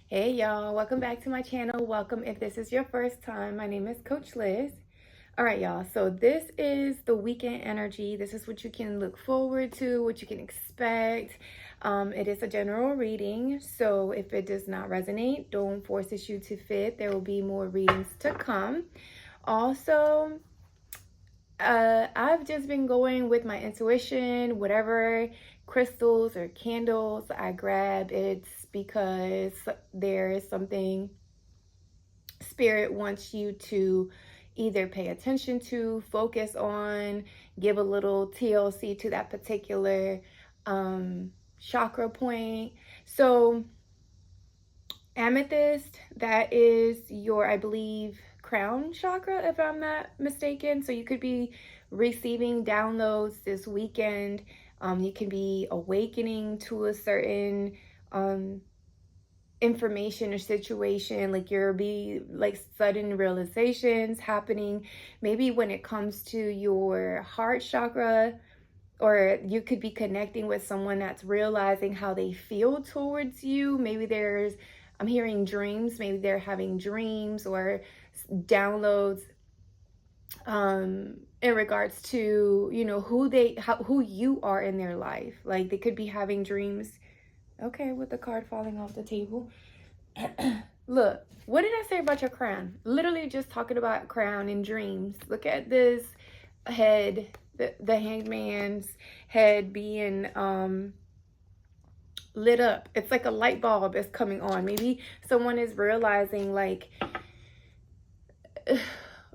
Hey y'all, welcome back to my channel. Welcome if this is your first time. My name is Coach Liz. All right, y'all. So this is the weekend energy. This is what you can look forward to, what you can expect. It is a general reading, so if it does not resonate, don't force issue to fit. There will be more readings to come. Also, I've just been going with my intuition. Whatever crystals or candles I grab, it's because there is something spirit wants you to either pay attention to, focus on, give a little TLC to that particular chakra point. So amethyst, that is your, I believe, crown chakra, if I'm not mistaken. So you could be receiving downloads this weekend. You can be awakening to a certain information or situation, like you'll be like sudden realizations happening, maybe when it comes to your heart chakra, or you could be connecting with someone that's realizing how they feel towards you. Maybe I'm hearing dreams, maybe they're having dreams or downloads in regards to, you know, who you are in their life. Like they could be having dreams. Okay, with the card falling off the table. Look, what did I say about your crown? Literally just talking about crown and dreams. Look at this head, the hangman's head being lit up. It's like a light bulb is coming on. Maybe someone is realizing like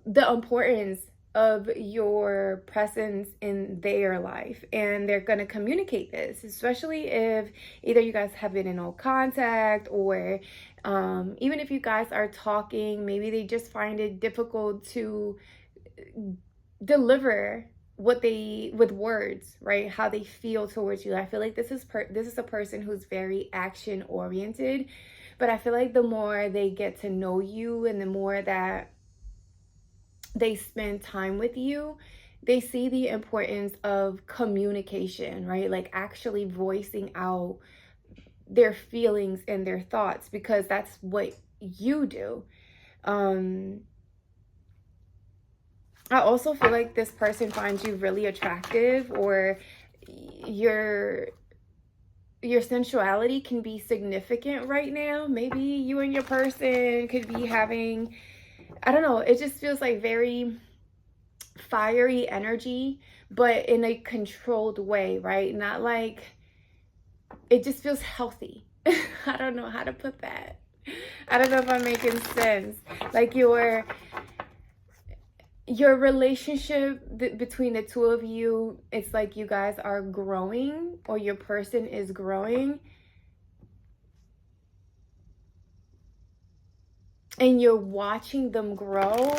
the importance of your presence in their life, and they're going to communicate this, especially if either you guys have been in no contact, or even if you guys are talking, maybe they just find it difficult to deliver with words, right? How they feel towards you. I feel like this is a person who's very action oriented, but I feel like the more they get to know you and the more that they spend time with you, they see the importance of communication, right? Like actually voicing out their feelings and their thoughts, because that's what you do. I also feel like this person finds you really attractive, or your sensuality can be significant right now. Maybe you and your person could be having, I don't know, it just feels like very fiery energy, but in a controlled way, right? Not like, it just feels healthy. I don't know how to put that. I don't know if I'm making sense. Like your relationship between the two of you, it's like you guys are growing, or your person is growing, and you're watching them grow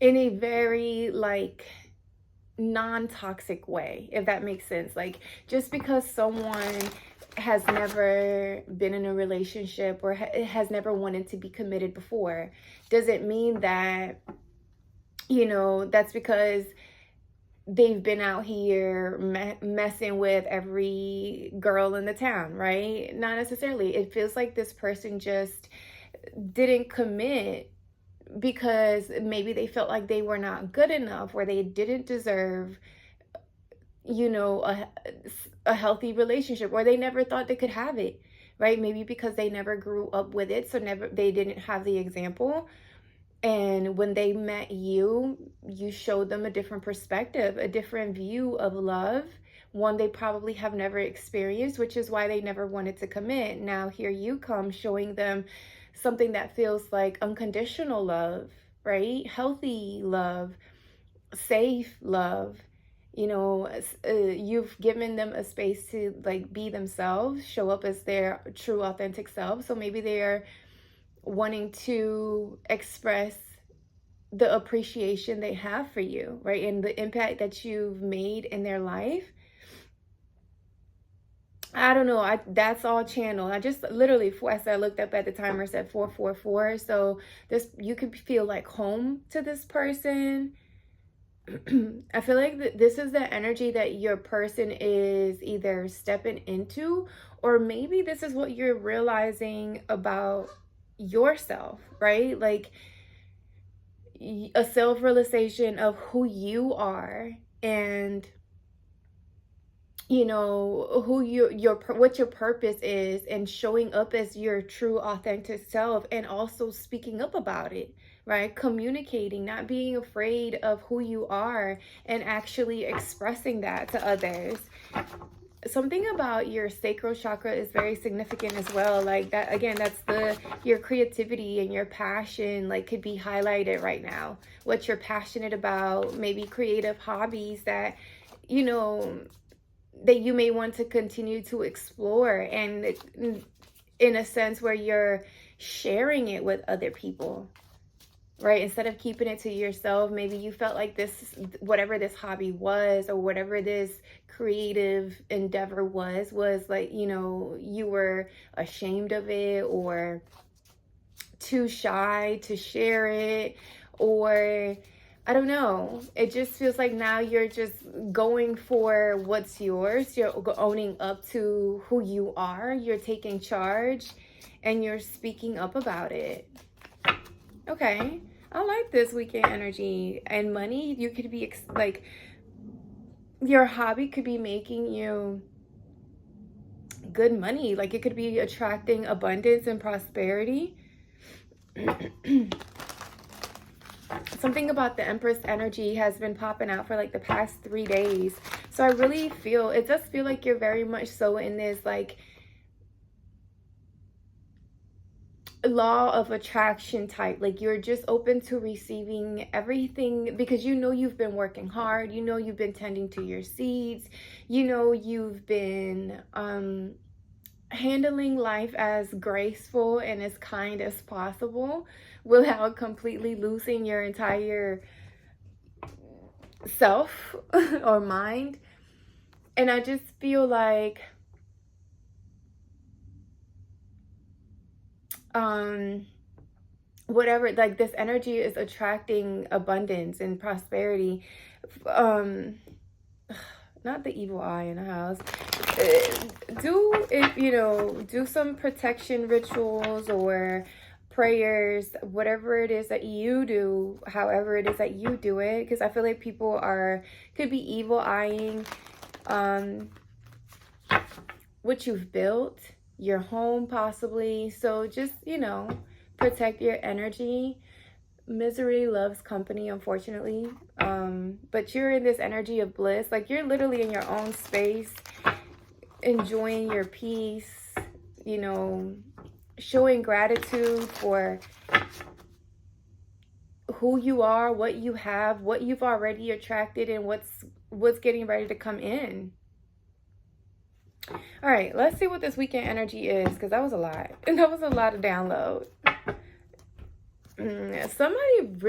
in a very like non-toxic way, if that makes sense. Like just because someone has never been in a relationship or has never wanted to be committed before doesn't mean that, you know, that's because they've been out here messing with every girl in the town, right? Not necessarily. It feels like this person just didn't commit because maybe they felt like they were not good enough, or they didn't deserve, you know, a healthy relationship, or they never thought they could have it, right? Maybe because they never grew up with it, so they didn't have the example. And when they met you, you showed them a different perspective, a different view of love, one they probably have never experienced, which is why they never wanted to commit. Now here you come showing them something that feels like unconditional love, right? Healthy love, safe love. You know, you've given them a space to like be themselves, show up as their true authentic self. So maybe they're wanting to express the appreciation they have for you, right? And the impact that you've made in their life. I don't know. That's all channel. I just literally, as I looked up at the timer, said 444. So you could feel like home to this person. I feel like this is the energy that your person is either stepping into, or maybe this is what you're realizing about yourself, right? Like a self-realization of who you are, and who what your purpose is, and showing up as your true authentic self, and also speaking up about it, right? Communicating, not being afraid of who you are, and actually expressing that to others. Something about your sacral chakra is very significant as well. Like that, again, that's your creativity and your passion, like, could be highlighted right now. What you're passionate about, maybe creative hobbies that you know that you may want to continue to explore, and in a sense where you're sharing it with other people, right? Instead of keeping it to yourself. Maybe you felt like this, whatever this hobby was, or whatever this creative endeavor was like, you were ashamed of it, or too shy to share it, or I don't know. It just feels like now you're just going for what's yours. You're owning up to who you are. You're taking charge, and you're speaking up about it. Okay. I like this weekend energy. And money, you could be like, your hobby could be making you good money. Like, it could be attracting abundance and prosperity. Something about the Empress energy has been popping out for like the past 3 days. So I really feel, it does feel like you're very much so in this like law of attraction type. Like, you're just open to receiving everything, because you've been working hard, you've been tending to your seeds, you've been handling life as graceful and as kind as possible, without completely losing your entire self or mind. And I just feel like whatever, like, this energy is attracting abundance and prosperity. Not the evil eye in the house. Do some protection rituals or prayers, whatever it is that you do, however it is that you do it, because I feel like people could be evil eyeing what you've built, your home possibly. So just, protect your energy. Misery loves company, unfortunately. But you're in this energy of bliss. Like, you're literally in your own space, enjoying your peace, showing gratitude for who you are, what you have, what you've already attracted, and what's getting ready to come in. All right, let's see what this weekend energy is, because that was a lot. And that was a lot of download. Somebody's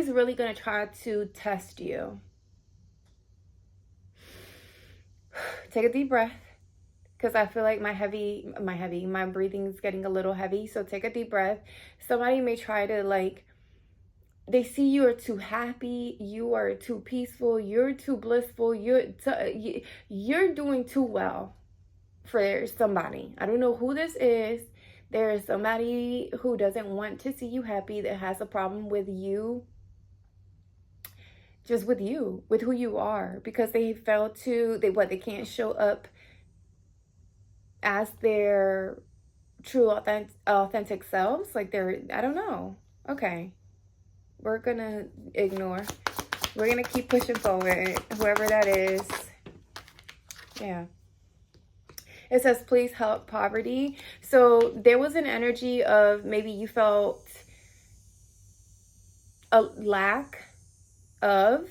really going to try to test you. Take a deep breath, because I feel like my breathing is getting a little heavy. So take a deep breath. Somebody may try to, they see you are too happy, you are too peaceful, you're too blissful, you're doing too well for somebody. I don't know who this is. There is somebody who doesn't want to see you happy, that has a problem with you, just with who you are, because they they can't show up as their true authentic selves. Like, I don't know. Okay. We're gonna ignore. We're gonna keep pushing forward, whoever that is. Yeah. It says, please help poverty. So there was an energy of maybe you felt a lack of.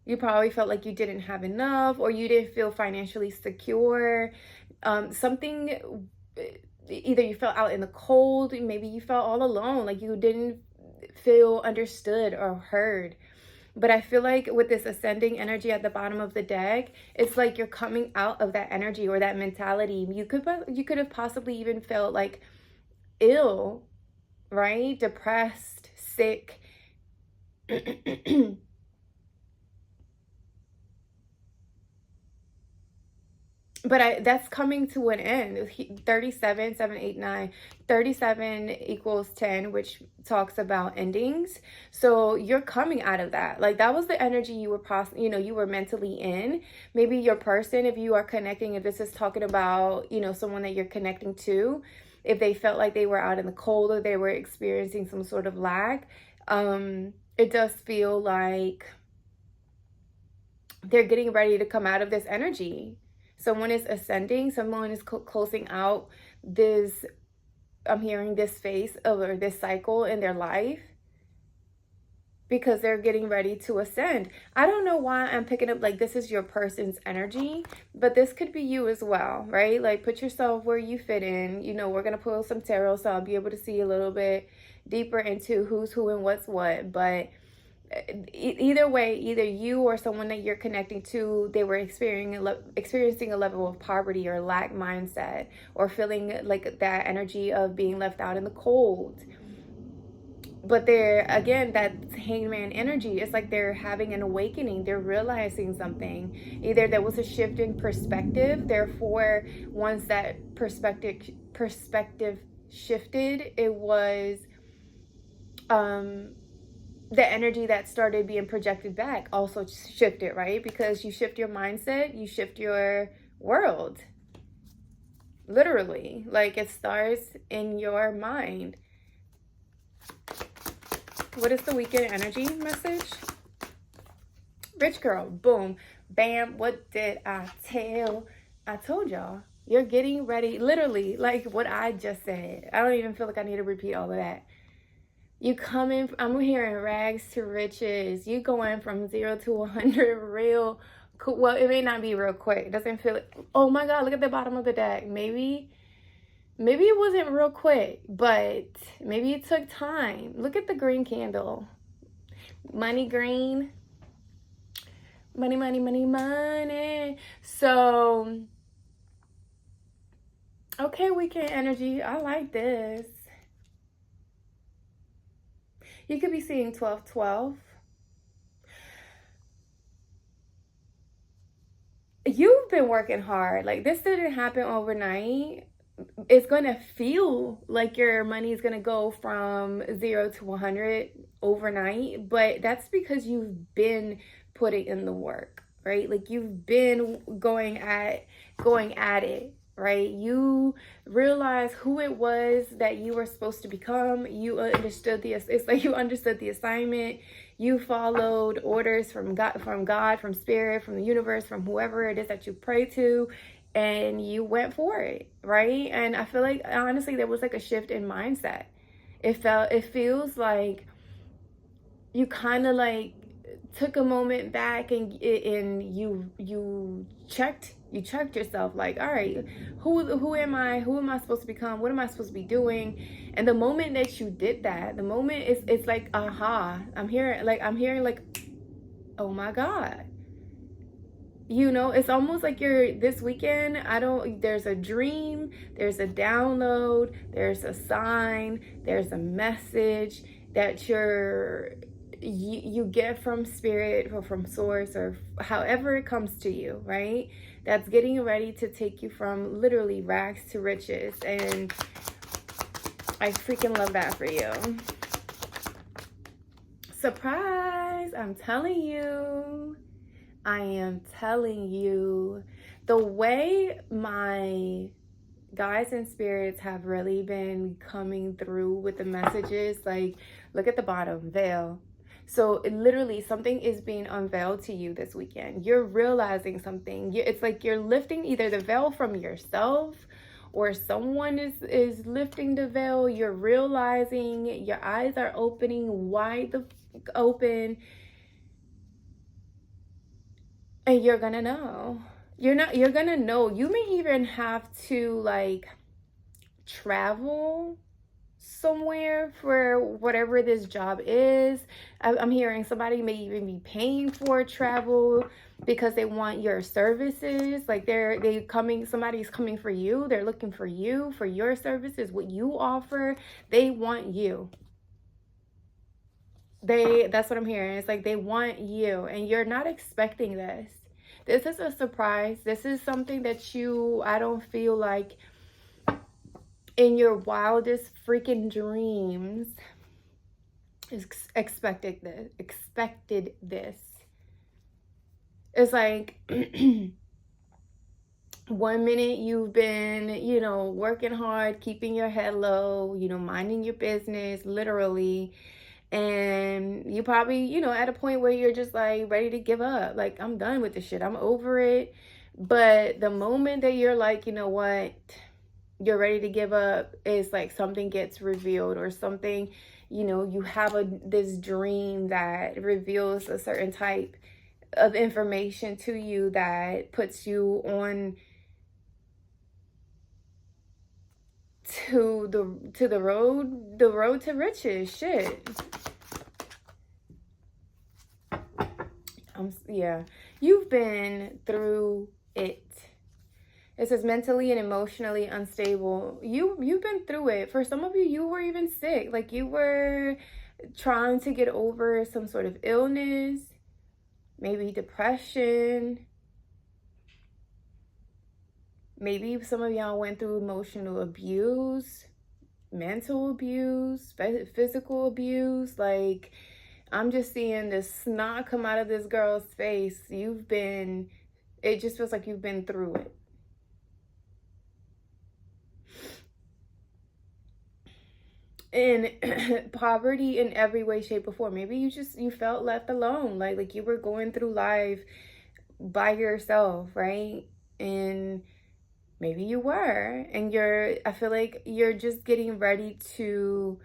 You probably felt like you didn't have enough, or you didn't feel financially secure. Something, either you felt out in the cold, maybe you felt all alone, like you didn't feel understood or heard. But I feel like with this ascending energy at the bottom of the deck, it's like you're coming out of that energy or that mentality. You could have possibly even felt like ill, right? Depressed, sick. But that's coming to an end. 37, 7, 8, 9. 37 equals 10, which talks about endings. So you're coming out of that. Like, that was the energy you were you were mentally in. Maybe your person, if you are connecting, if this is talking about, someone that you're connecting to, if they felt like they were out in the cold or they were experiencing some sort of lack, it does feel like they're getting ready to come out of this energy. Someone is ascending, someone is closing out this, I'm hearing this phase or this cycle in their life, because they're getting ready to ascend. I don't know why I'm picking up like this is your person's energy, but this could be you as well, right? Like, put yourself where you fit in. We're going to pull some tarot, so I'll be able to see a little bit deeper into who's who and what's what. But either way, either you or someone that you're connecting to, they were experiencing a level of poverty or lack mindset, or feeling like that energy of being left out in the cold. But they're, again, that hangman energy, it's like they're having an awakening. They're realizing something. Either there was a shift in perspective, therefore once that perspective shifted, it was the energy that started being projected back also shifted, right? Because you shift your mindset, you shift your world. Literally. Like, it starts in your mind. What is the weekend energy message? Rich girl. Boom. Bam. What did I tell? I told y'all. You're getting ready. Literally, like what I just said. I don't even feel like I need to repeat all of that. You coming, I'm hearing rags to riches. You going from 0 to 100 real cool. Well, it may not be real quick. It doesn't feel like, oh my God, look at the bottom of the deck. Maybe it wasn't real quick, but maybe it took time. Look at the green candle. Money green. Money, money, money, money. So, okay, weekend energy. I like this. You could be seeing 12-12. You've been working hard. Like, this didn't happen overnight. It's going to feel like your money is going to go from 0 to 100 overnight, but that's because you've been putting in the work, right? Like, you've been going at it, right? You realize who it was that you were supposed to become. You understood it's like you understood the assignment. You followed orders from God, from spirit, from the universe, from whoever it is that you pray to, and you went for it, right? And I feel like, honestly, there was like a shift in mindset. It feels like you kind of like took a moment back and you checked yourself, like, all right, who am I supposed to become, what am I supposed to be doing? And the moment that you did that, the moment it's like, aha, I'm hearing like, oh my God. It's almost like this weekend, there's a dream, there's a download, there's a sign, there's a message that you get from spirit or from source, or however it comes to you, right? That's getting ready to take you from literally rags to riches. And I freaking love that for you. Surprise! I'm telling you. I am telling you, the way my guides and spirits have really been coming through with the messages, like, look at the bottom, veil. So literally something is being unveiled to you this weekend. You're realizing something. It's like you're lifting either the veil from yourself, or someone is lifting the veil. You're realizing, your eyes are opening wide open. And you're gonna know. You're gonna know. You may even have to like travel somewhere for whatever this job is. I'm hearing somebody may even be paying for travel because they want your services. Like somebody's coming for you. They're looking for you, for your services, what you offer. They want you. That's what I'm hearing. It's like they want you, and you're not expecting this. This is a surprise. This is something that I don't feel like in your wildest freaking dreams expected this. It's like 1 minute you've been, working hard, keeping your head low, minding your business, literally. And you probably, at a point where you're just like ready to give up. Like, I'm done with this shit. I'm over it. But the moment that you're like, you know what, you're ready to give up, is like something gets revealed, or something, you have this dream that reveals a certain type of information to you that puts you on to the road to riches. Shit. Yeah, you've been through it. It says mentally and emotionally unstable. You've been through it. For some of you, you were even sick. Like, you were trying to get over some sort of illness, maybe depression. Maybe some of y'all went through emotional abuse, mental abuse, physical abuse. Like, I'm just seeing this snot come out of this girl's face. It just feels like you've been through it. In poverty in every way, shape, or form. Maybe you felt left alone. Like you were going through life by yourself, right? And maybe you were. And I feel like you're just getting ready to,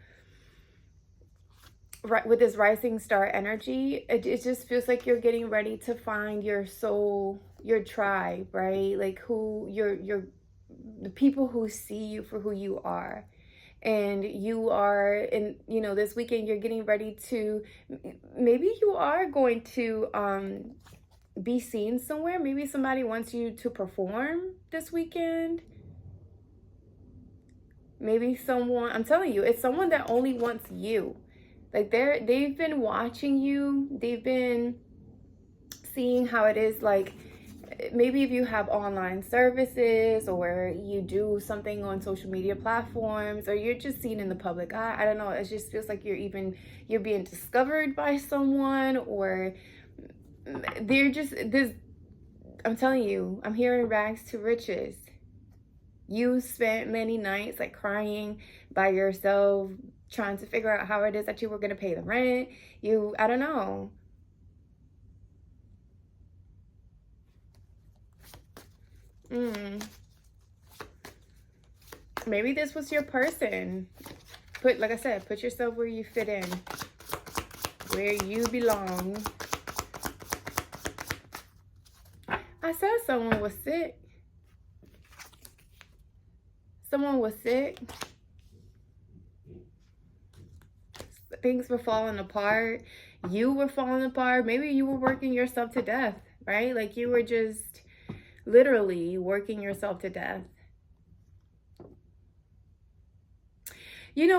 with this rising star energy, it just feels like you're getting ready to find your soul, your tribe, right? Like the people who see you for who you are. And you are in, this weekend, you're getting ready to, maybe you are going to be seen somewhere. Maybe somebody wants you to perform this weekend. Maybe I'm telling you, it's someone that only wants you. Like, they've been watching you. They've been seeing how it is. Like, maybe if you have online services, or you do something on social media platforms, or you're just seen in the public eye, I don't know, it just feels like you're being discovered by someone, or they're just this. I'm telling you, I'm hearing rags to riches. You spent many nights like crying by yourself, trying to figure out how it is that you were going to pay the rent. I don't know. Maybe this was your person. Like I said, put yourself where you fit in, where you belong. I said someone was sick. Someone was sick. Things were falling apart. You were falling apart. Maybe you were working yourself to death, right? Like, you were just literally working yourself to death.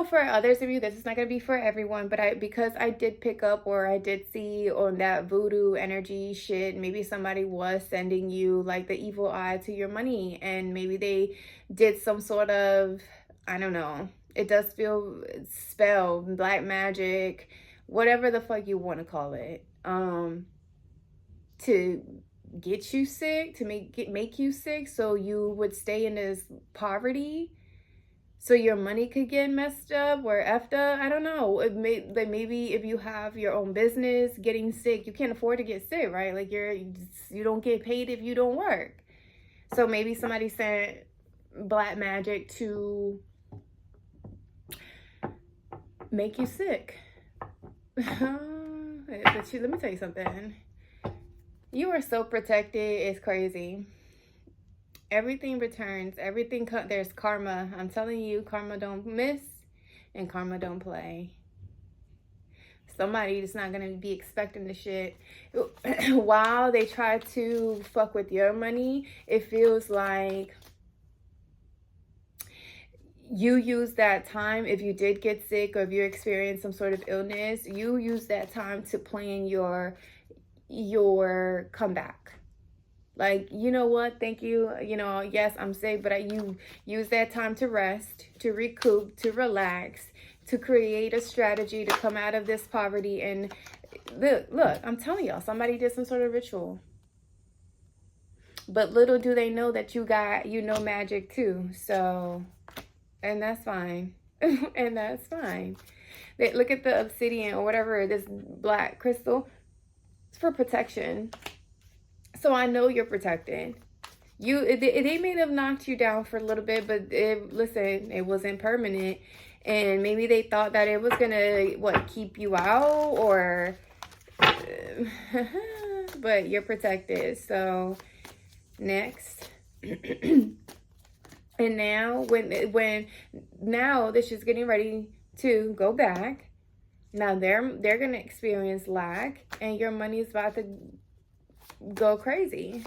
For others of you, this is not going to be for everyone, but because I did pick up, or I did see on that voodoo energy shit, maybe somebody was sending you like the evil eye to your money, and maybe they did some sort of, I don't know, it does feel spell, black magic, whatever the fuck you want to call it, to get you sick, to make you sick, so you would stay in this poverty, so your money could get messed up or effed up. I don't know. Maybe if you have your own business, getting sick, you can't afford to get sick, right? Like, you don't get paid if you don't work. So maybe somebody sent black magic to make you sick. But let me tell you something. You are so protected. It's crazy. Everything returns. Everything there's karma. I'm telling you, karma don't miss. And karma don't play. Somebody is not going to be expecting the shit. While they try to fuck with your money, it feels like you use that time, if you did get sick or if you experienced some sort of illness, you use that time to plan your comeback. Like, you know what, thank you, you know, yes, I'm sick, but you use that time to rest, to recoup, to relax, to create a strategy to come out of this poverty. And look, I'm telling y'all, somebody did some sort of ritual. But little do they know that you know magic too. So, and that's fine. And that's fine. Look at the obsidian or whatever, this black crystal. It's for protection. So I know you're protected. They may have knocked you down for a little bit, but listen, it wasn't permanent. And maybe they thought that it was gonna keep you out, or but you're protected. So next. And now when now this is getting ready to go back. Now they're gonna experience lack, and your money is about to go crazy.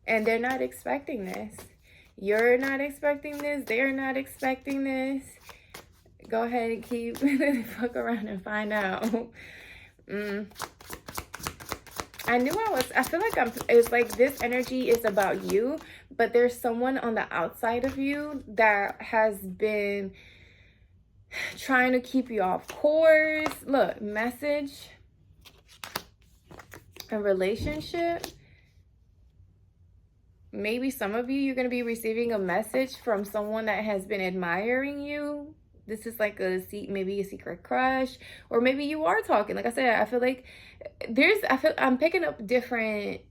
And they're not expecting this. You're not expecting this. They're not expecting this. Go ahead and keep fuck around and find out. I feel like it's like this energy is about you, but there's someone on the outside of you that has been trying to keep you off course. Look, message, a relationship. Maybe some of you're going to be receiving a message from someone that has been admiring you. This is like maybe a secret crush, or maybe you are talking. Like I said, I feel like I'm picking up different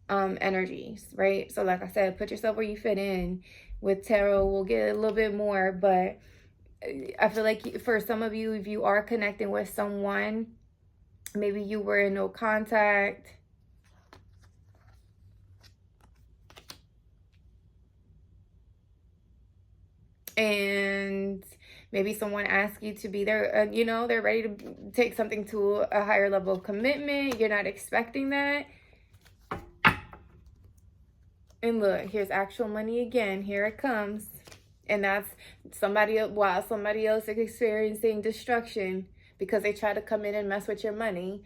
energies, right? So like I said, put yourself where you fit in. With tarot, we'll get a little bit more, but I feel like for some of you, if you are connecting with someone, maybe you were in no contact, and maybe someone asks you to be there, you know, they're ready to take something to a higher level of commitment. You're not expecting that. And look, here's actual money again. Here it comes. And that's while somebody else is experiencing destruction because they try to come in and mess with your money.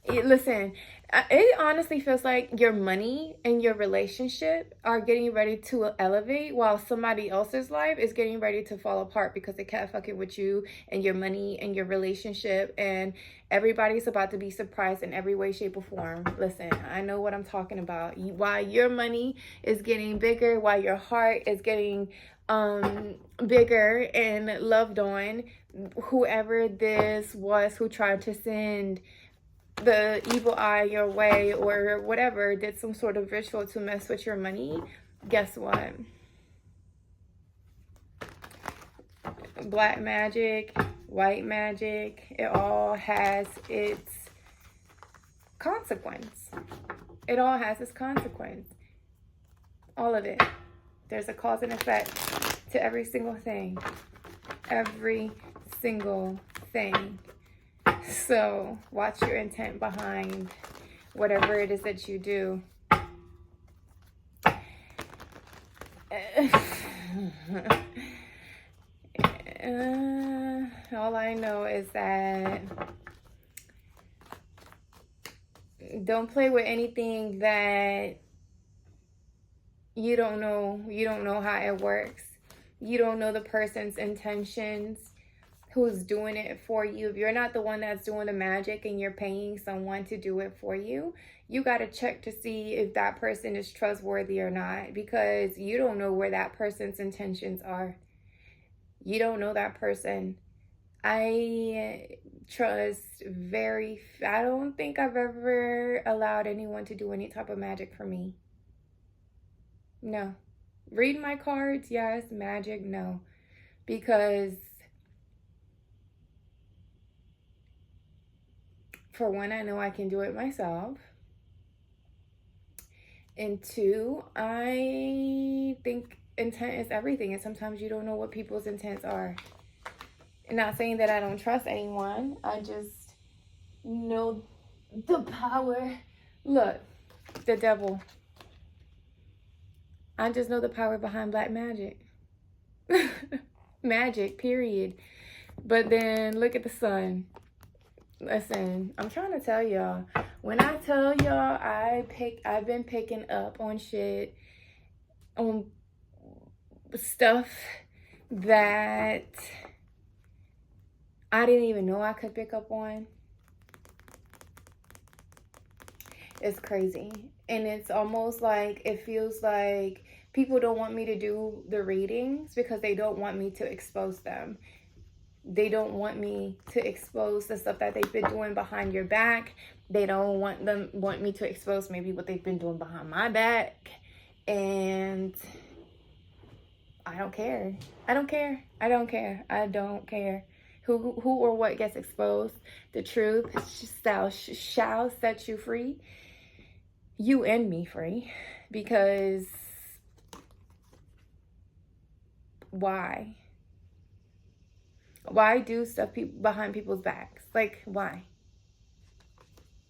Listen, it honestly feels like your money and your relationship are getting ready to elevate, while somebody else's life is getting ready to fall apart because they kept fucking with you and your money and your relationship. And everybody's about to be surprised in every way, shape, or form. Listen, I know what I'm talking about. While your money is getting bigger, while your heart is getting bigger and loved on, whoever this was who tried to send the evil eye your way or whatever, did some sort of ritual to mess with your money, guess what? Black magic, white magic, it all has its consequence. It all has its consequence. All of it. There's a cause and effect to every single thing. Every single thing. So watch your intent behind whatever it is that you do. All I know is that don't play with anything that you don't know. You don't know how it works. You don't know the person's intentions, who's doing it for you. If you're not the one that's doing the magic and you're paying someone to do it for you, you got to check to see if that person is trustworthy or not, because you don't know where that person's intentions are. You don't know that person. I don't think I've ever allowed anyone to do any type of magic for me. No. Read my cards, yes. Magic, no. Because for one, I know I can do it myself. And two, I think intent is everything. And sometimes you don't know what people's intents are. Not saying that I don't trust anyone. I just know the power. Look, the devil. I just know the power behind black magic. Magic, period. But then look at the sun. Listen, I'm trying to tell y'all. When I tell y'all I've been picking up on shit, on stuff that I didn't even know I could pick up on. It's crazy. And it's almost like, it feels like people don't want me to do the readings because they don't want me to expose them. They don't want me to expose the stuff that they've been doing behind your back. They don't want me to expose maybe what they've been doing behind my back. And I don't care. I don't care. I don't care. I don't care. Who or what gets exposed. The truth shall set you free. You and me free. Because why? Why do stuff behind people's backs? Like, why?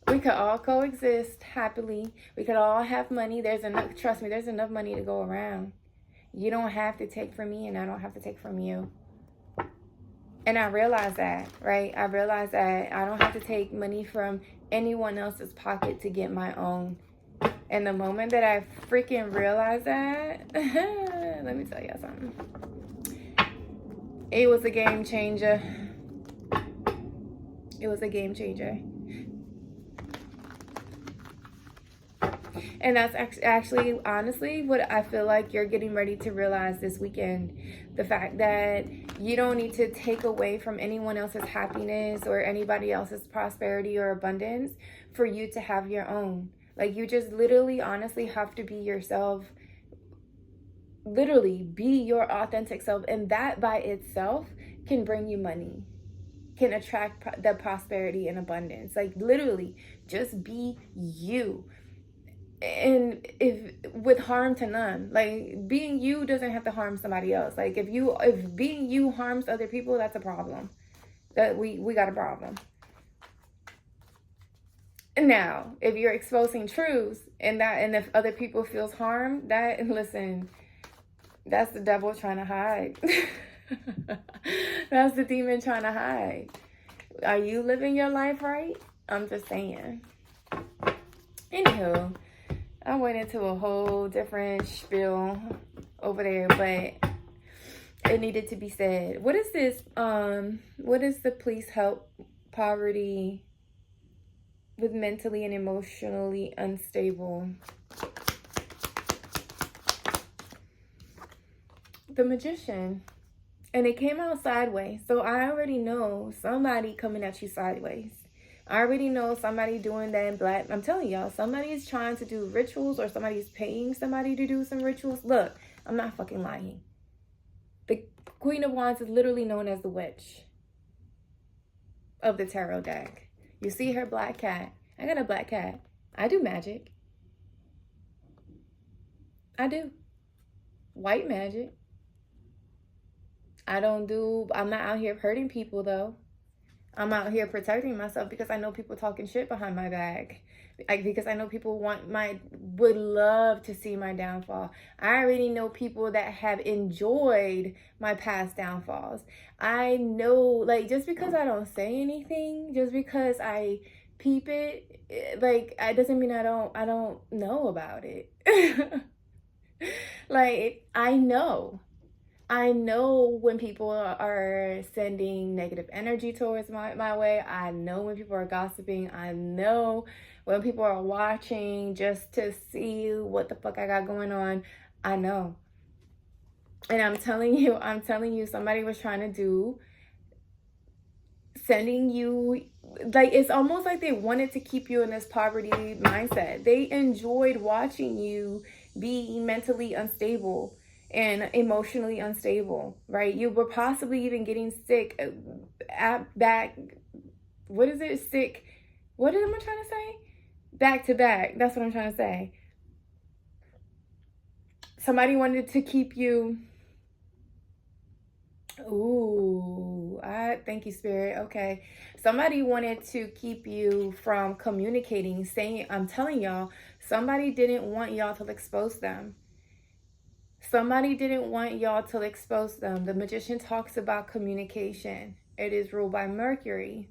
We could all coexist happily. We could all have money. There's enough, trust me, there's enough money to go around. You don't have to take from me, and I don't have to take from you. And I realize that, right? I realize that I don't have to take money from anyone else's pocket to get my own. And the moment that I freaking realized that, let me tell y'all something. It was a game changer. It was a game changer. And that's actually, honestly, what I feel like you're getting ready to realize this weekend. The fact that you don't need to take away from anyone else's happiness or anybody else's prosperity or abundance for you to have your own. Like, you just literally, honestly have to be yourself. Literally be your authentic self, and that by itself can bring you money, can attract the prosperity and abundance. Like, literally just be you, and if with harm to none. Like, being you doesn't have to harm somebody else. Like, if being you harms other people, that's a problem. That we got a problem. Now, if you're exposing truths and if other people feels harm, listen, that's the devil trying to hide. That's the demon trying to hide. Are you living your life right? I'm just saying. Anywho, I went into a whole different spiel over there, but it needed to be said. What is this? What is the please help poverty with mentally and emotionally unstable? The Magician. And it came out sideways. So I already know somebody coming at you sideways. I already know somebody doing that in black. I'm telling y'all, somebody's trying to do rituals, or somebody's paying somebody to do some rituals. Look, I'm not fucking lying. The Queen of Wands is literally known as the witch of the tarot deck. You see her black cat. I got a black cat. I do magic. I do. White magic. I'm not out here hurting people though. I'm out here protecting myself because I know people talking shit behind my back. Because I know people would love to see my downfall. I already know people that have enjoyed my past downfalls. I know, like, just because I don't say anything, just because I peep it, like, it doesn't mean I don't know about it. Like, I know when people are sending negative energy towards my way. I know when people are gossiping. I know when people are watching just to see what the fuck I got going on. I know. And I'm telling you, somebody was trying to sending you, like, it's almost like they wanted to keep you in this poverty mindset. They enjoyed watching you be mentally unstable and emotionally unstable, right? You were possibly even getting sick what is it? Sick. What am I trying to say? Back to back. That's what I'm trying to say. Somebody wanted to keep you Ooh, I thank you, Spirit. Okay. Somebody wanted to keep you from communicating, saying, I'm telling y'all, somebody didn't want y'all to expose them. Somebody didn't want y'all to expose them. The magician talks about communication. It is ruled by Mercury.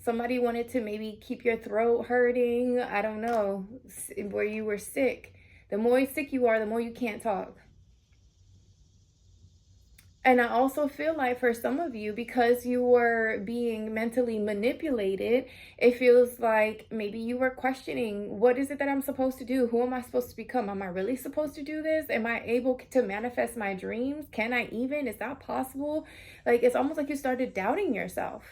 Somebody wanted to maybe keep your throat hurting. I don't know, where you were sick. The more sick you are, the more you can't talk. And I also feel like for some of you, because you were being mentally manipulated, it feels like maybe you were questioning, what is it that I'm supposed to do? Who am I supposed to become? Am I really supposed to do this? Am I able to manifest my dreams? Can I even? Is that possible? Like, it's almost like you started doubting yourself,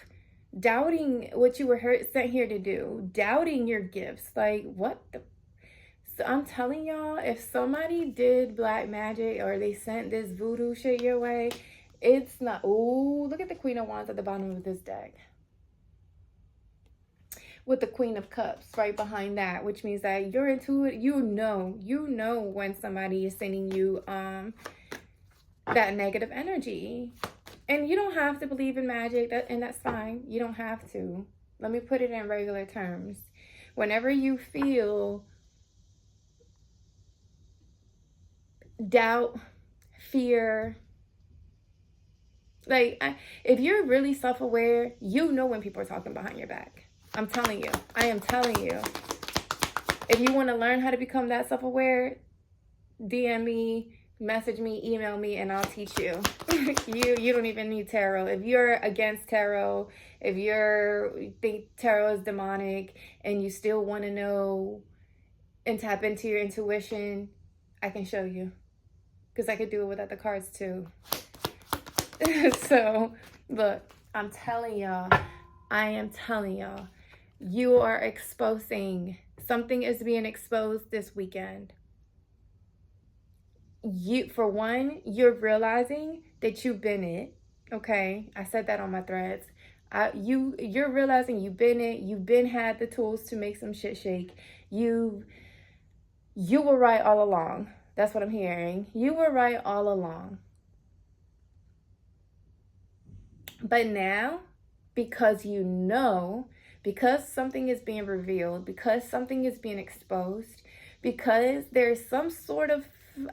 doubting what you were sent here to do, doubting your gifts. Like, what the? So I'm telling y'all, if somebody did black magic or they sent this voodoo shit your way, it's not. Ooh, look at the Queen of Wands at the bottom of this deck, with the Queen of Cups right behind that, which means that you're intuitive. You know when somebody is sending you that negative energy, and you don't have to believe in magic. And that's fine. You don't have to. Let me put it in regular terms. Whenever you feel doubt, fear, like, if you're really self-aware, you know when people are talking behind your back. I'm telling you. I am telling you. If you want to learn how to become that self-aware, DM me, message me, email me, and I'll teach you. You don't even need tarot. If you're against tarot, if you think tarot is demonic and you still want to know and tap into your intuition, I can show you. Because I could do it without the cards too. So, look, I'm telling y'all, you are exposing. Something is being exposed this weekend. For one, you're realizing that you've been it. Okay, I said that on my threads. You're realizing you've been it. You've been had the tools to make some shit shake. You were right all along. That's what I'm hearing. You were right all along. But now, because because something is being revealed, because something is being exposed, because there's some sort of,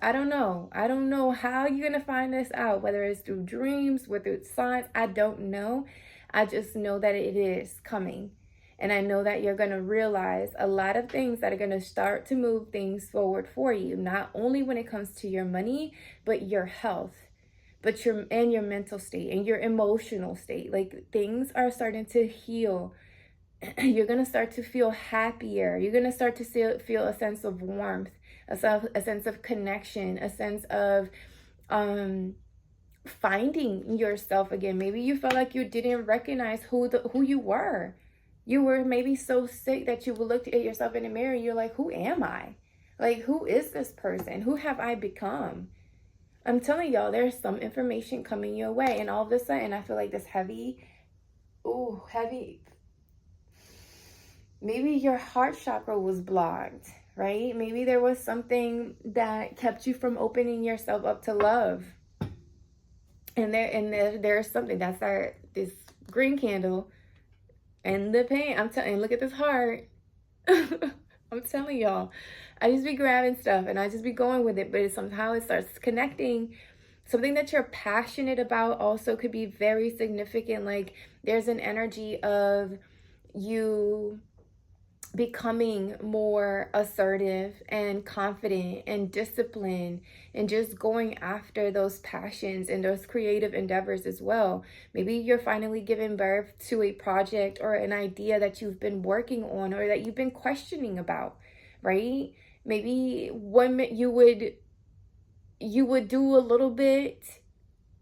I don't know how you're going to find this out, whether it's through dreams, whether it's signs, I don't know. I just know that it is coming. And I know that you're going to realize a lot of things that are going to start to move things forward for you, not only when it comes to your money, but your health, but your mental state and your emotional state. Like, things are starting to heal. You're going to start to feel happier. You're going to start to feel a sense of warmth, a sense of connection, a sense of finding yourself again. Maybe you felt like you didn't recognize who you were. You were maybe so sick that you looked at yourself in the mirror and you're like, who am I? Like, who is this person? Who have I become? I'm telling y'all, there's some information coming your way. And all of a sudden, I feel like this heavy. Maybe your heart chakra was blocked, right? Maybe there was something that kept you from opening yourself up to love. And there's something that's this green candle and the pain. I'm telling you, look at this heart. I'm telling y'all, I just be grabbing stuff and I just be going with it, but somehow it starts connecting. Something that you're passionate about also could be very significant. Like, there's an energy of you becoming more assertive and confident and disciplined and just going after those passions and those creative endeavors as well. Maybe you're finally giving birth to a project or an idea that you've been working on or that you've been questioning about, right? Maybe one you would do a little bit,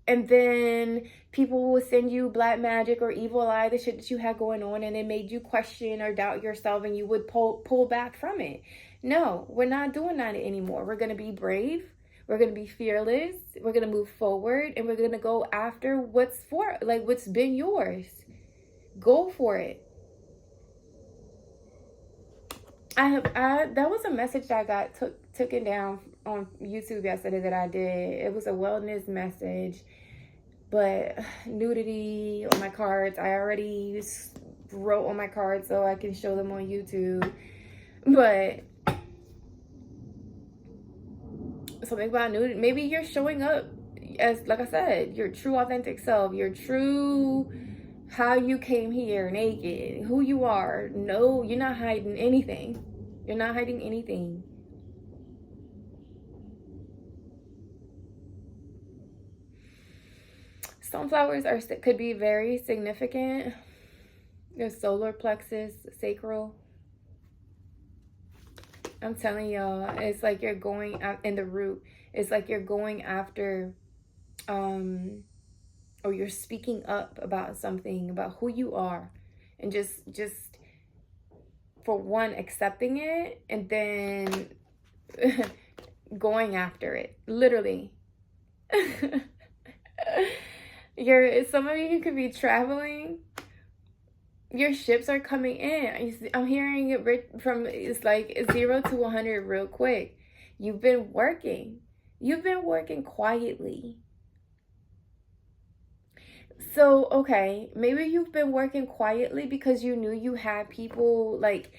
and then people will send you black magic or evil eye, the shit that you had going on, and it made you question or doubt yourself, and you would pull back from it. No, we're not doing that anymore. We're going to be brave. We're going to be fearless. We're going to move forward, and we're going to go after what's been yours. Go for it. That was a message that I got taken down on YouTube yesterday that I did. It was a wellness message. But nudity on my cards, I already wrote on my cards so I can show them on YouTube. But something about nudity, maybe you're showing up as, like I said, your true authentic self, your true how you came here, naked, who you are. No, you're not hiding anything. You're not hiding anything. Sunflowers could be very significant. Your solar plexus, sacral. I'm telling y'all, it's like you're going out in the root. It's like you're going after, or you're speaking up about something, about who you are, and just for one, accepting it, and then going after it, literally. Some of you could be traveling. Your ships are coming in. I'm hearing it from, it's like 0 to 100 real quick. You've been working. You've been working quietly. So, okay, maybe you've been working quietly because you knew you had people like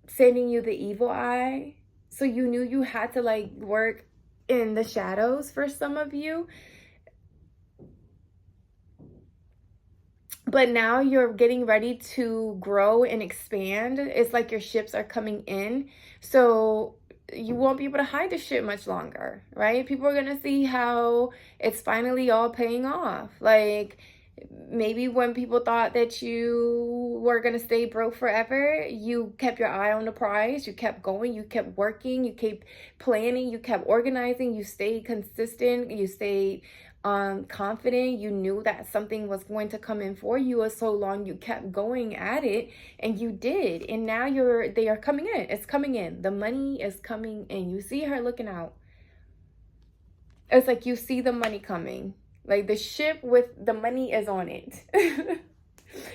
sending you the evil eye. So you knew you had to like work in the shadows for some of you. But now you're getting ready to grow and expand. It's like your ships are coming in. So you won't be able to hide the shit much longer, right? People are going to see how it's finally all paying off. Like, maybe when people thought that you were going to stay broke forever, you kept your eye on the prize. You kept going. You kept working. You kept planning. You kept organizing. You stayed consistent. You stayed confident. You knew that something was going to come in for you, so long you kept going at it, and you did. And now they are coming in. It's coming in. The money is coming in. You see her looking out. It's like you see the money coming. Like the ship with the money is on it.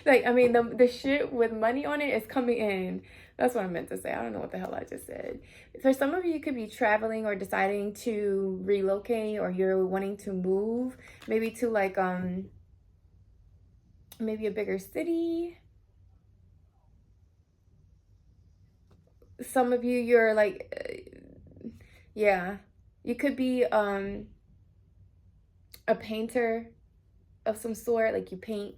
Like, I mean, the ship with money on it is coming in. That's what I meant to say. I don't know what the hell I just said. For some of you, you could be traveling or deciding to relocate, or you're wanting to move, maybe to like, maybe a bigger city. Some of you, you're like, yeah, you could be a painter of some sort, like you paint.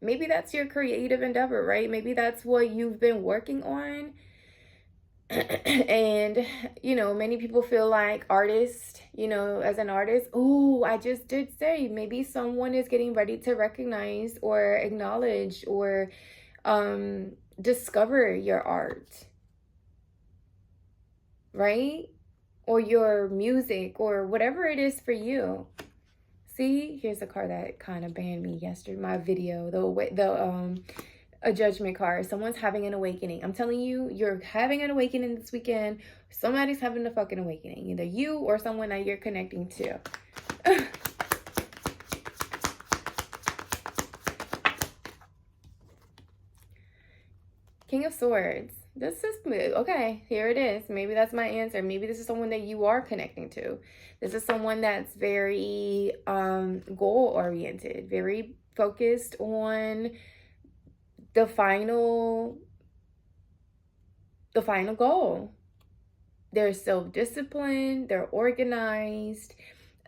Maybe that's your creative endeavor, right? Maybe that's what you've been working on. And, you know, many people feel like artists, you know, as an artist. Oh, I just did say maybe someone is getting ready to recognize or acknowledge or discover your art, right? Or your music or whatever it is for you. See, here's a card that kind of banned me yesterday, my video, a judgment card. Someone's having an awakening. I'm telling you, you're having an awakening this weekend. Somebody's having a fucking awakening, either you or someone that you're connecting to. King of Swords. This is, okay, here it is. Maybe that's my answer. Maybe this is someone that you are connecting to. This is someone that's very goal-oriented, very focused on the final goal. They're self-disciplined. They're organized.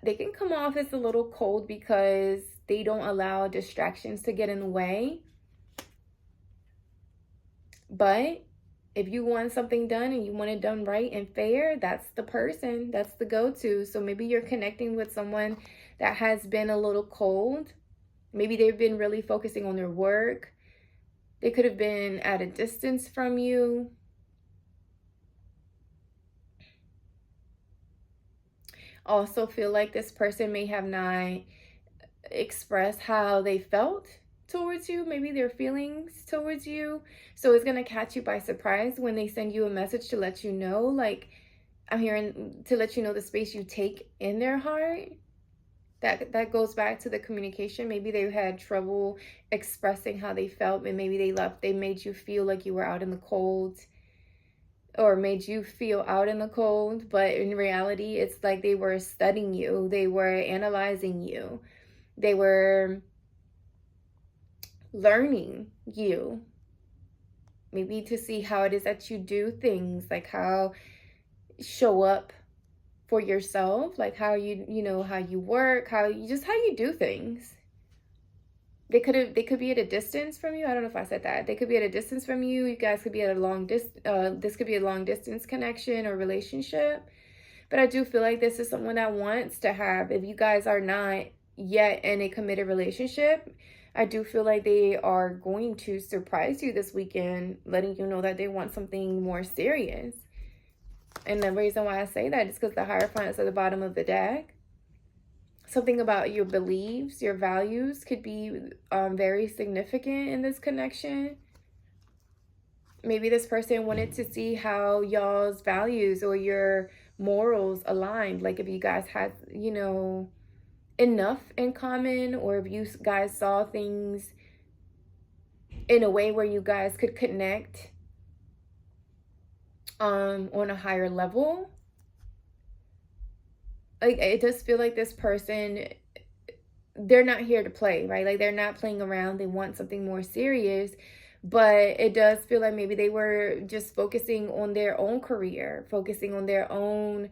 They can come off as a little cold because they don't allow distractions to get in the way. But if you want something done and you want it done right and fair, that's the person. That's the go-to. So maybe you're connecting with someone that has been a little cold. Maybe they've been really focusing on their work. They could have been at a distance from you. Also feel like this person may have not expressed how they felt towards you, maybe their feelings towards you. So it's going to catch you by surprise when they send you a message to let you know, like, I'm hearing to let you know the space you take in their heart. That goes back to the communication. Maybe they had trouble expressing how they felt, and maybe they made you feel like you were out in the cold. or made you feel out in the cold, but in reality, it's like they were studying you, they were analyzing you, they were learning you, maybe to see how it is that you do things, like how show up for yourself, like how how you work, how you do things. They could be at a distance from you. I don't know if I said that. They could be at a distance from you. You guys could be at a this could be a long distance connection or relationship. But I do feel like this is someone that wants to have, if you guys are not yet in a committed relationship, I do feel like they are going to surprise you this weekend, letting you know that they want something more serious. And the reason why I say that is because the Hierophant is at the bottom of the deck. Something about your beliefs, your values could be very significant in this connection. Maybe this person wanted to see how y'all's values or your morals aligned. Like if you guys had, enough in common, or if you guys saw things in a way where you guys could connect on a higher level. Like it does feel like this person, they're not here to play, right? Like they're not playing around. They want something more serious. But it does feel like maybe they were just focusing on their own career, focusing on their own,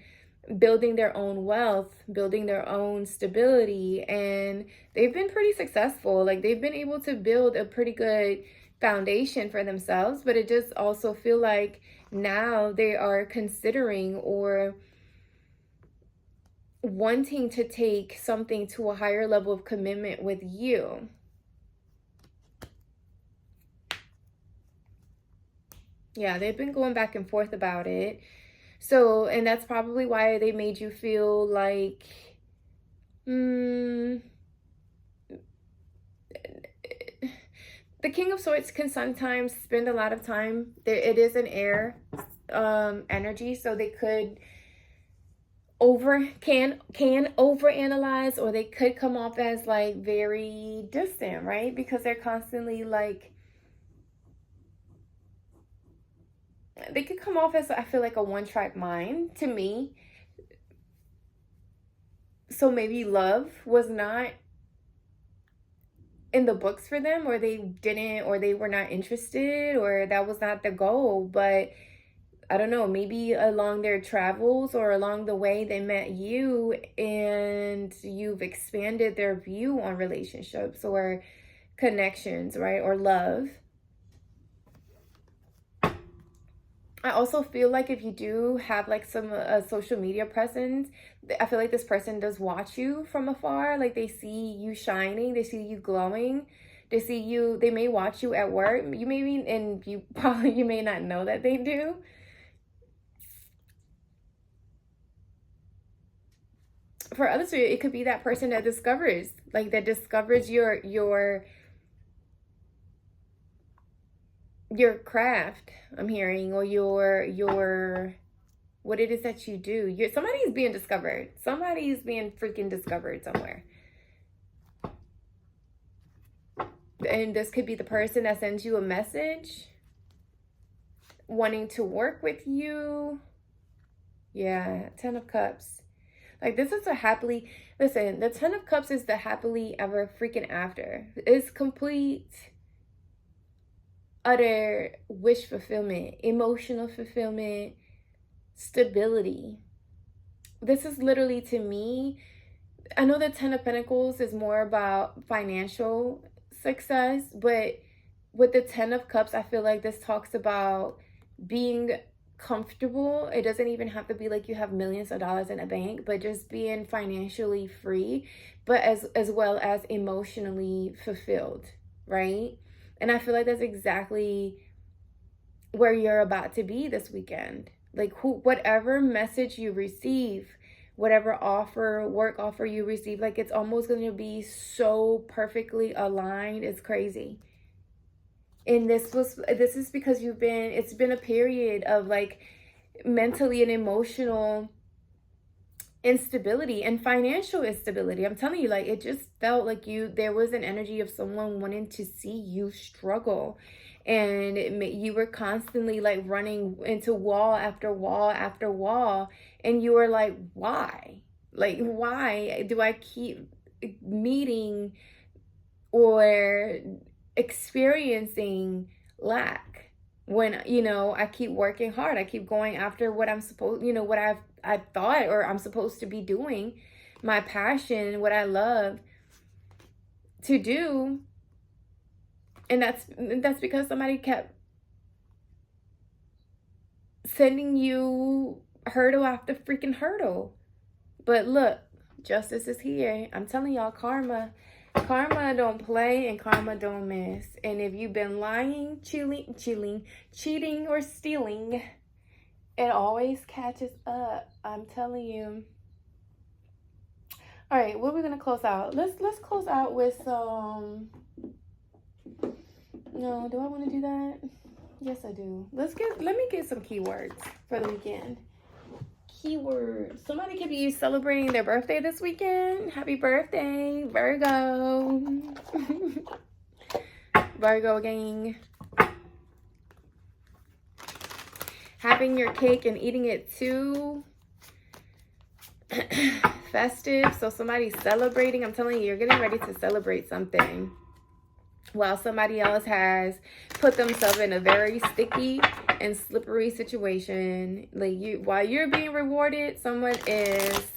building their own wealth, building their own stability. And they've been pretty successful. Like they've been able to build a pretty good foundation for themselves. But it does also feel like now they are considering or wanting to take something to a higher level of commitment with you. Yeah, they've been going back and forth about it. So, and that's probably why they made you feel like, the King of Swords can sometimes spend a lot of time there. It is an air energy, so they could can overanalyze, or they could come off as like very distant, right? Because they're constantly like, they could come off as, I feel like, a one-track mind to me. So maybe love was not in the books for them, or they didn't, or they were not interested, or that was not the goal. But I don't know, maybe along their travels or along the way they met you, and you've expanded their view on relationships or connections, right? Or love. I also feel like if you do have like some social media presence, I feel like this person does watch you from afar. Like they see you shining, they see you glowing, they see you, they may watch you at work. You may be, and you may not know that they do. For others, it could be that person that discovers your craft, I'm hearing, or your what it is that you do. Somebody's being discovered. Somebody's being freaking discovered somewhere. And this could be the person that sends you a message wanting to work with you. Yeah, 10 of Cups. Like this is listen, the 10 of Cups is the happily ever freaking after. It's complete, utter wish fulfillment, emotional fulfillment, stability. This is literally, to me, I know the 10 of Pentacles is more about financial success, but with the 10 of Cups, I feel like this talks about being comfortable. It doesn't even have to be like you have millions of dollars in a bank, but just being financially free, but as well as emotionally fulfilled, right? And I feel like that's exactly where you're about to be this weekend. Like whatever message you receive, whatever work offer you receive, like it's almost going to be so perfectly aligned. It's crazy. And this is because it's been a period of like mentally and emotional instability and financial instability. I'm telling you, like it just felt like there was an energy of someone wanting to see you struggle. and you were constantly like running into wall after wall after wall, and you were like, why? Like, why do I keep meeting or experiencing lack when, I keep working hard, I keep going after what I'm supposed, what I thought or I'm supposed to be doing, my passion, what I love to do. And that's because somebody kept sending you hurdle after freaking hurdle. But look, justice is here. I'm telling y'all, karma don't play, and karma don't miss. And if you've been lying, cheating, or stealing, it always catches up. I'm telling you. All right, what are we gonna close out? Let's close out with some. No, do I want to do that? Yes, I do. Let me get some keywords for the weekend. Keywords. Somebody could be celebrating their birthday this weekend. Happy birthday, Virgo. Virgo gang. Having your cake and eating it too festive. So somebody's celebrating. I'm telling you, you're getting ready to celebrate something, while somebody else has put themselves in a very sticky and slippery situation. Like, while you're being rewarded, someone is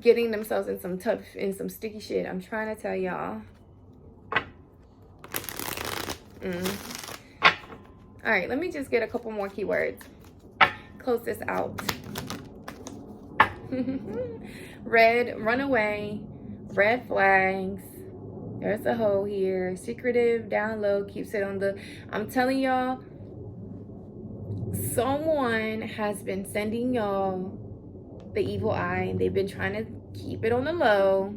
getting themselves in some sticky shit. I'm trying to tell y'all. All right, let me just get a couple more keywords. Close this out. Red, runaway, red flags. There's a hoe here. Secretive, down low, keeps it on the... I'm telling y'all, someone has been sending y'all the evil eye, and they've been trying to keep it on the low.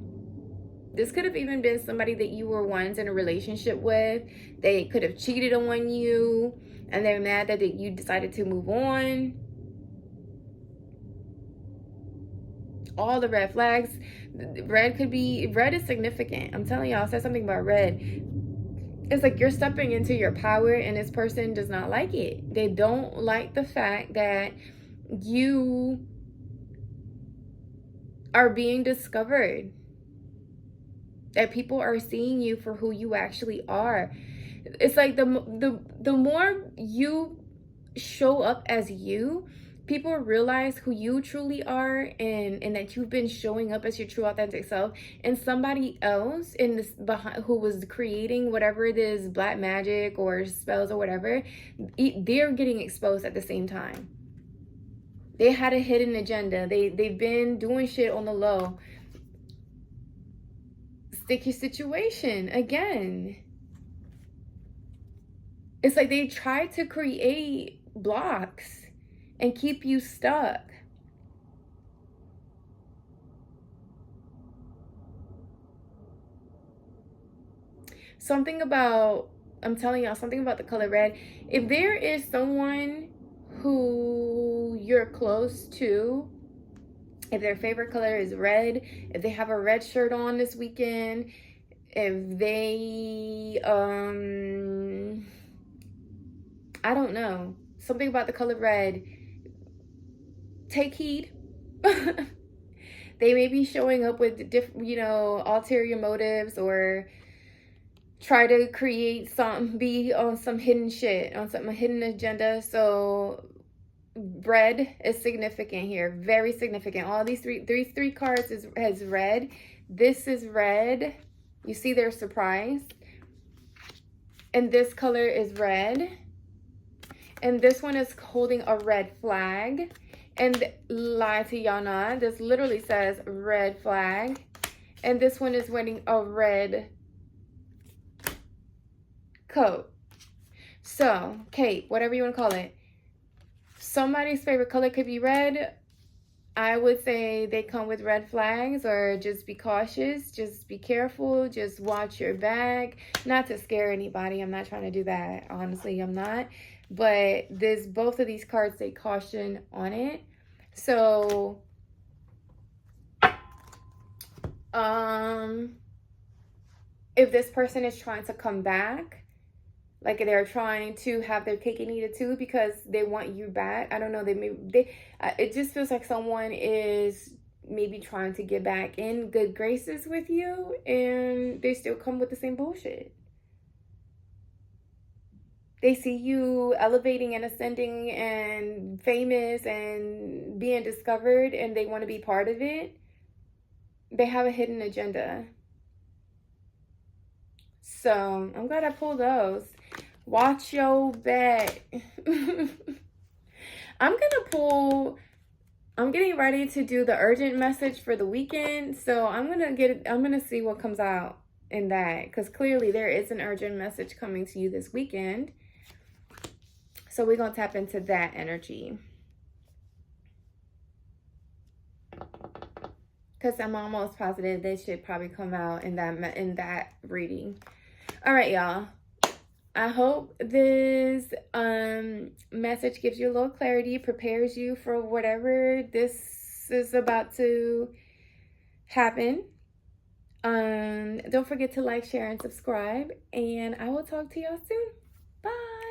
This could have even been somebody that you were once in a relationship with. They could have cheated on you, and they're mad that you decided to move on. All the red flags. Red is significant. I'm telling y'all, I said something about red. It's like you're stepping into your power, and this person does not like it. They don't like the fact that you are being discovered, that people are seeing you for who you actually are. It's like the more you show up as you, people realize who you truly are, and that you've been showing up as your true authentic self. And somebody else in this behind, who was creating whatever it is, black magic or spells or whatever, they're getting exposed at the same time. They had a hidden agenda. They've been doing shit on the low. Sticky situation again. It's like they try to create blocks and keep you stuck. I'm telling y'all, something about the color red. If there is someone who you're close to, if their favorite color is red, if they have a red shirt on this weekend, if they, I don't know, something about the color red, take heed. They may be showing up with different, ulterior motives, or try to create be on some hidden shit, on some hidden agenda. So red is significant here, very significant. All these three cards has red. This is red. You see, they're surprised. And this color is red. And this one is holding a red flag. And lie to y'all not, this literally says red flag. And this one is wearing a red coat. So, cape, whatever you want to call it. Somebody's favorite color could be red. I would say they come with red flags, or just be cautious, just be careful, just watch your back. Not to scare anybody, I'm not trying to do that. Honestly, I'm not. But both of these cards say caution on it. So, if this person is trying to come back, like they're trying to have their cake and eat it too because they want you back. I don't know. It just feels like someone is maybe trying to get back in good graces with you, and they still come with the same bullshit. They see you elevating and ascending and famous and being discovered, and they want to be part of it. They have a hidden agenda. So I'm glad I pulled those. Watch your back. I'm getting ready to do the urgent message for the weekend. So I'm gonna see what comes out in that, because clearly there is an urgent message coming to you this weekend. So we're gonna tap into that energy, because I'm almost positive they should probably come out in that reading. All right, y'all. I hope this message gives you a little clarity, prepares you for whatever this is about to happen. Don't forget to like, share, and subscribe, and I will talk to y'all soon. Bye.